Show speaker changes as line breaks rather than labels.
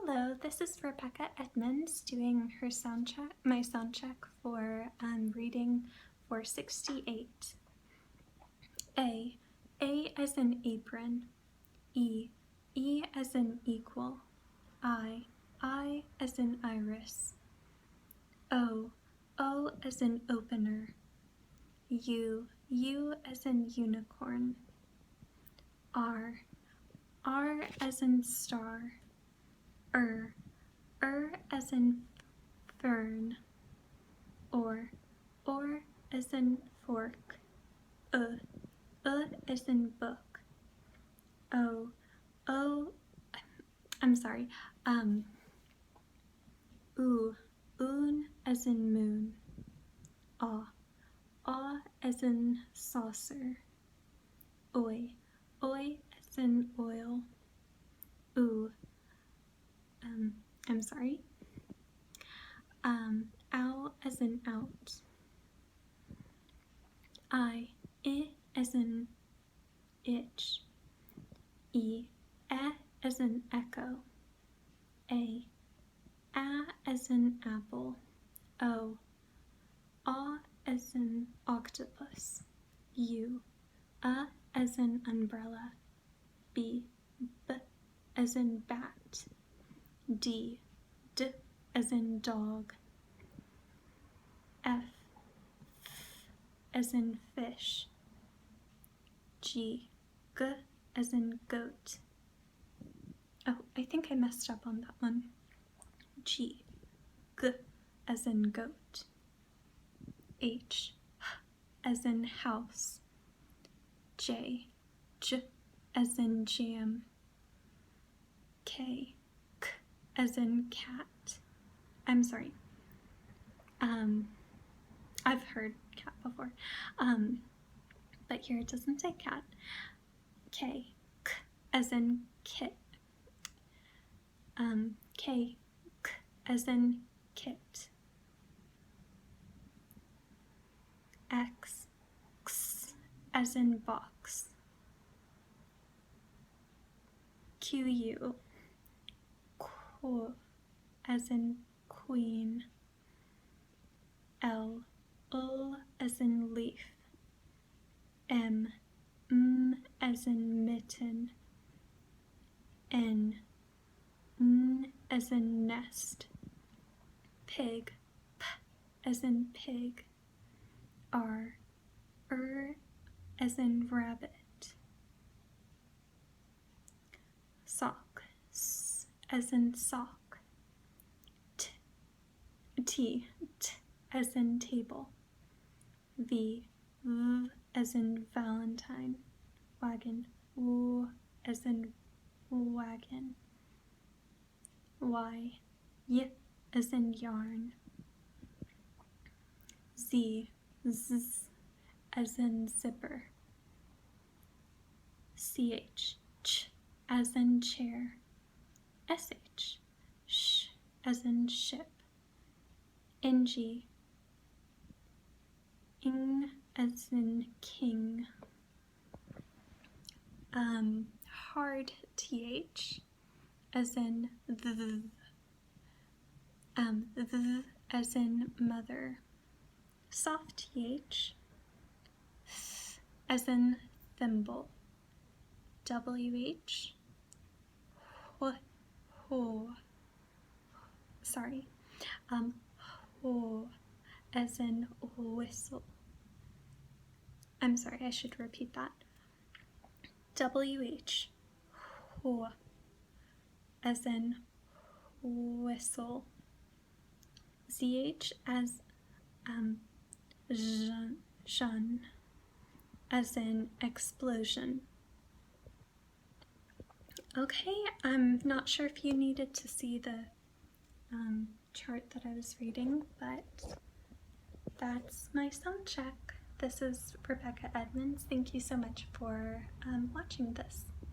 Hello, this is Rebecca Edmonds doing her sound check, my sound check for reading 468. A as in apron. E as in equal. I as in iris. O as in opener. U as in unicorn. R as in star. As in fern. Or as in fork. As in book. I'm sorry. Un as in moon. Aw as in saucer. Oi as in oil. I'm sorry. Ow as in out. I as in itch. E as in echo. A as in apple. O as in octopus. U as in umbrella. B as in bat. D as in dog. F as in fish. G as in goat. Oh, I think I messed up on that one. G as in goat. H as in house. J as in jam. K as in cat. I'm sorry. I've heard cat before. But here it doesn't say cat. K as in kit. K as in kit. X as in box. Q as in queen. L as in leaf. M as in mitten. N as in nest. Pig as in pig. R as in rabbit. Sock as in sock. T as in table. V as in Valentine. Wagon. W as in wagon. Y as in yarn. Z as in zipper. CH as in chair. SH as in ship. NG as in king. Hard TH as in as in mother. Soft TH as in thimble. WH sorry. As in whistle. I'm sorry, I should repeat that. WH as in whistle. ZH as shun as in explosion. Okay, I'm not sure if you needed to see the chart that I was reading, but that's my sound check. This is Rebecca Edmonds. Thank you so much for watching this.